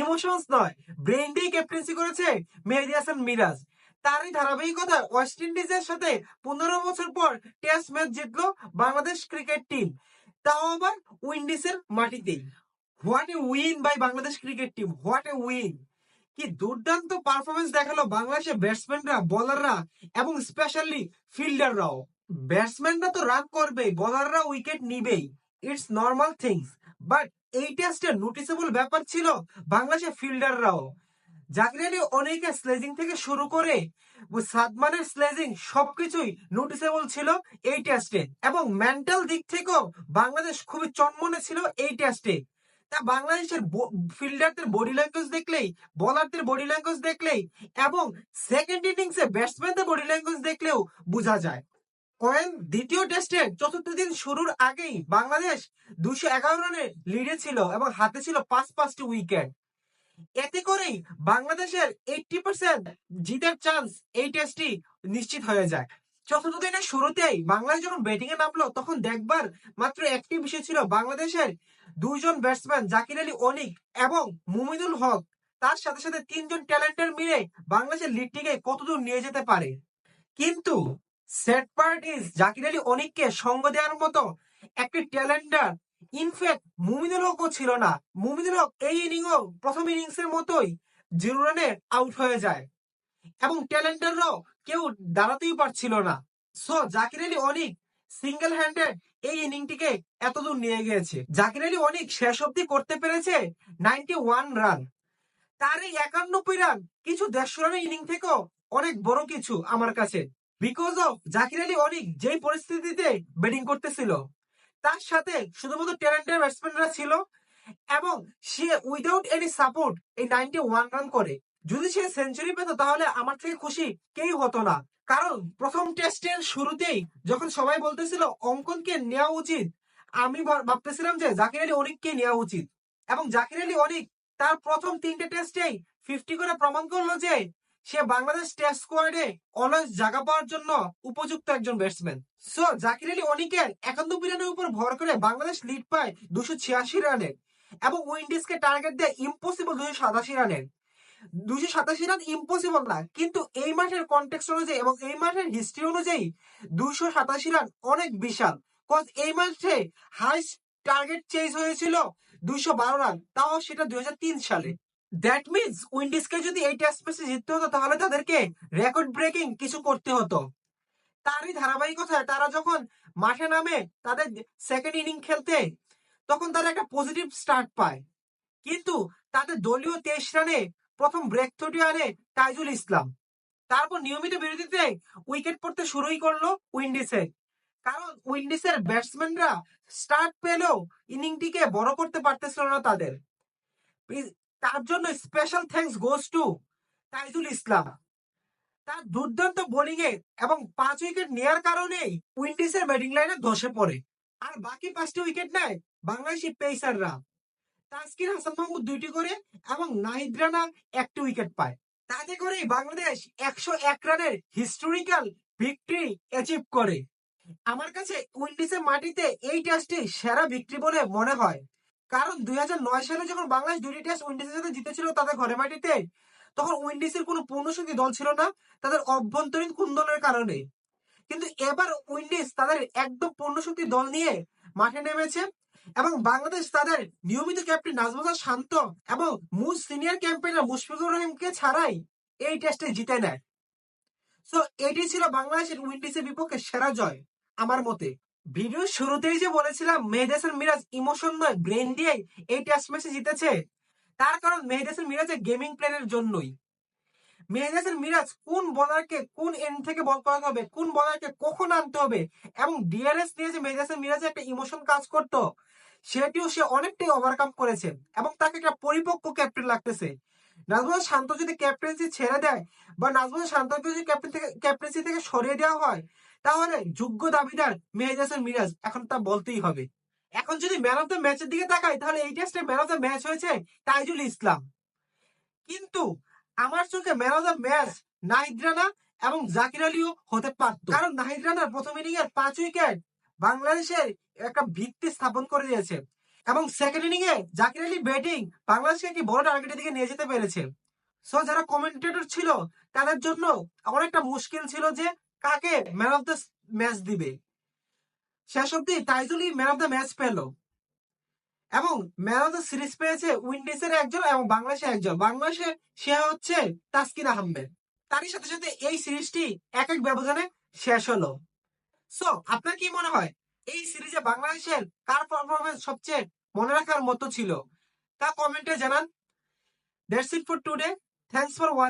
Emotions নয়, brain দিয়ে captaincy করেছে মেহেদী হাসান মিরাজ। তারই ধারাবাহিকতায় ওয়েস্ট ইন্ডিজের সাথে 15 বছর পর টেস্ট ম্যাচ জিতলো বাংলাদেশ ক্রিকেট টিম, তাও আবার উইন্ডিজের মাটিতেই। What a win by Bangladesh cricket team, what a win! কি দুর্দান্ত পারফরমেন্স দেখালো বাংলাদেশের ব্যাটসম্যানরা, বোলাররা এবং স্পেশালি ফিল্ডাররাও। ব্যাটসম্যানরা তো রান করবেই, বোলাররা উইকেট নিবেই, ইটস নর্মাল থিংস। বাট এই টেস্টে নোটিসেবল ব্যাপার ছিল বাংলাদেশের ফিল্ডাররাও। জাকির আলী অনেকের স্লেজিং থেকে শুরু করে সাদমানের স্লেজিং সবকিছুই নোটিসেবল ছিল এই টেস্টে, এবং মেন্টাল দিক থেকেও বাংলাদেশ খুবই চনমনে ছিল এই টেস্টে। তা বাংলাদেশের ফিল্ডারদের বডি ল্যাঙ্গুয়েজ দেখলেই, বোলারদের বডি ল্যাঙ্গুয়েজ দেখলেই এবং সেকেন্ড ইনিংসে ব্যাটসম্যানদের বডি ল্যাঙ্গুয়েজ দেখলেও বোঝা যায়। কয়েন দ্বিতীয় টেস্টের চতুর্থ দিন শুরুর আগেই বাংলাদেশ 211 রানে লিডে ছিল এবং হাতে ছিল 5টি উইকেট। এতে করেই বাংলাদেশের 80% জিতার চান্স এই টেস্টই নিশ্চিত হয়ে যায়। চতুর্থ দিনের শুরুতেই বাংলাদেশ যখন ব্যাটিং এ নামলো তখন দেখবার মাত্র একটি বিষয় ছিল বাংলাদেশের দুইজন ব্যাটসম্যান জাকির আলী অনিক এবং মুমিনুল হক, তার সাথে সাথে তিনজন ট্যালেন্টের মিলে বাংলাদেশের লিডটিকে কতদূর নিয়ে যেতে পারে। কিন্তু sad part is Zakir Ali অনিককে সঙ্গ দেওয়ার মতো একটি ট্যালেন্টার ইনফ্যাক্ট মুমিনুল হকও ছিল না। মুমিনুল হক এই প্রথম ইনিংসের মতোই 0 রানে আউট হয়ে যায় এবং ট্যালেন্টাররাও কেউ দাঁড়াতেই পারছিল না। সো জাকির আলী অনিক সিঙ্গেল হ্যান্ডেড এই ইনিংটিকে এতদূর নিয়ে গিয়েছে। জাকির আলী অনিক শেষ অব্দি করতে পেরেছে 91 রান। তার এই 91 রান কিছু 150 রানের ইনিং থেকেও অনেক বড় কিছু আমার কাছে, বিকজ অফ জাকির আলী অনিক যেই পরিস্থিতিতে ব্যাটিং করতেছিল তার সাথে শুধুমাত্র ট্যালেন্টেড ব্যাটসম্যানরা ছিল এবং সে উইদাউট এনি সাপোর্ট এই 91 রান করে। যদি সে সেঞ্চুরি পেত তাহলে আমার থেকে খুশি কেউ হতো না। কারণ প্রথম টেস্টের শুরুতেই যখন সবাই বলতেছিল অঙ্কনকে নেওয়া উচিত, আমি ভাবতেছিলাম যে জাকির আলী অনিককে নেওয়া উচিত। এবং জাকির আলী অনিক তার প্রথম 3টে টেস্টেই 50 করে প্রমাণ করলো যে সে বাংলাদেশ টেস্ট স্কোয়াডে অলওয়েজ জায়গা পাওয়ার জন্য উপযুক্ত একজন ব্যাটসম্যান। সো জাকির আলী অনিকের 91 রানের উপর ভর করে বাংলাদেশ লিড পায় 286 রানে এবং উইন্ডিজকে টার্গেট দেয় ইম্পসিবল 287 রানের। 287 রান ইম্পসিবল না, কিন্তু এই মাঠের কনটেক্সট অনুযায়ী এবং এই মাঠের হিস্ট্রি অনুযায়ী 287 রান অনেক বিশাল। কজ এই মাঠে হাইস্ট টার্গেট চেজ হয়েছিল 212 রান, তাও সেটা 2003 সালে। দ্যাট মিনস উইন্ডিজকে যদি এই টেস্ট ম্যাচে জিততে হতো তাহলে তাদেরকে রেকর্ড ব্রেকিং কিছু করতে হতো। তারই ধারাবাহিকতায় তারা যখন মাঠে নামে তাদের সেকেন্ড ইনিং খেলতে, তখন তারা একটা পজিটিভ স্টার্ট পায়। কিন্তু তাদের দলীয় 23 রানে প্রথম ব্রেক থ্রুটি আনে তাইজুল ইসলাম। তারপর নিয়মিত বিরতিতে উইকেট পড়তে শুরুই করলো উইন্ডিজে। কারণ উইন্ডিজের ব্যাটসম্যানরা স্টার্ট পেলেও ইনিংটিকে বড় করতে পারতেছিল না তাদের। তার জন্য special thanks goes to Taijul Islam. তার দুর্দান্ত বোলিং এ এবং 5 উইকেট নেয়ার কারণেই উইন্ডিজের ব্যাটিং লাইনে ধসে পড়ে। আর বাকি 5টি উইকেট নেয় বাংলাদেশি পেসাররা। তাসকিন হাসান মাহমুদ 2টি করে এবং নাহিদ রানা 1টি উইকেট পায়। তাতে করেই বাংলাদেশ 101 রানের হিস্টোরিক্যাল ভিক্টরি অ্যাচিভ করে। আমার কাছে উইন্ডিজের মাটিতে এই টেস্টটি সেরা ভিক্টরি বলে মনে হয়। কারণ 2009 সালে যখন বাংলাদেশ 2টি টেস্ট উইন্ডিজের সাথে জিতেছিল তাদের ঘরে মাটিতে, তখন উইন্ডিজের কোনো পূর্ণশক্তি দল ছিল না তাদের অভ্যন্তরীণ কুন্দলের কারণে। কিন্তু এবার উইন্ডিজ তাদের একদম পূর্ণশক্তি দল নিয়ে মাঠে নেমেছে এবং বাংলাদেশ তাদের নিয়মিত ক্যাপ্টেন নাজমুল হাসান শান্ত এবং সিনিয়র ক্যাম্পেইনার মুশফিকুর রহিমকে ছাড়াই এই টেস্টে জিতে নেয়। সো এটি ছিল বাংলাদেশের উইন্ডিজের বিপক্ষে সেরা জয় আমার মতে। ভিডিওর শুরুতেই যে বলেছিলাম মেহেদী হাসান মিরাজ ইমোশন নয় ব্রেন দিয়ে এই টেস্ট ম্যাচে জিতেছে, তার কারণ মেহেদী হাসান মিরাজের গেমিং প্ল্যানের জন্যই। মেহেদী হাসান মিরাজ কোন বোলারকে কোন এন্ড থেকে বল করাতে হবে, কোন বোলারকে কখন আনতে হবে এবং ডিআরএস নিয়ে যে মেহেদী হাসান মিরাজের একটা ইমোশন কাজ করতো, সেটিও সে অনেকটাই ওভারকাম করেছে এবং তাকে একটা পরিপক্ক ক্যাপ্টেন লাগতেছে। নাজমুল হাসান শান্ত যদি ক্যাপ্টেন্সি ছেড়ে দেয় বা নাজমুল হাসান শান্তকে যদি ক্যাপ্টেন্সি থেকে সরিয়ে দেওয়া হয়, তাহলে যোগ্য দাবিদার মেহেদী হাসান মিরাজ, এখন তা বলতেই হবে। এখন যদি ম্যান অফ দ্য ম্যাচের দিকে তাকাই তাহলে এই টেস্টে ম্যান অফ দ্য ম্যাচ হয়েছে তাইজুল ইসলাম। কিন্তু আমার চোখে man of the match Nahid Rana এবং জাকির আলীও হতে পারত। কারণ নাহিদ রানার প্রথম ইনিংয়ের 5 উইকেট বাংলাদেশের একটা ভিত্তি স্থাপন করে দিয়েছে এবং সেকেন্ড ইনিংয়ে জাকির আলী ব্যাটিং বাংলাদেশকে একটি বড় টার্গেটের দিকে নিয়ে যেতে পেরেছে। সো যারা কমেন্টেটর ছিল তাদের জন্য অনেকটা মুশকিল ছিল যে কাকে ম্যান অফ দ্য ম্যাচ দিবে। শেষ অব্দি তাইজুলই ম্যান অফ দ্য ম্যাচ পেল এবং ম্যান অফ দ্য সিরিজ পেয়েছে উইন্ডিজের একজন এবং বাংলাদেশের একজন। বাংলাদেশে সে হচ্ছে তাসকিন আহমেদ। তারই সাথে সাথে এই সিরিজটি এক এক ব্যবধানে শেষ হলো। সো আপনার কি মনে হয় এই সিরিজে বাংলাদেশের কার পারফরমেন্স সবচেয়ে মনে রাখার মতো ছিল তা কমেন্টে জানান। That's it for today. Thanks for watching.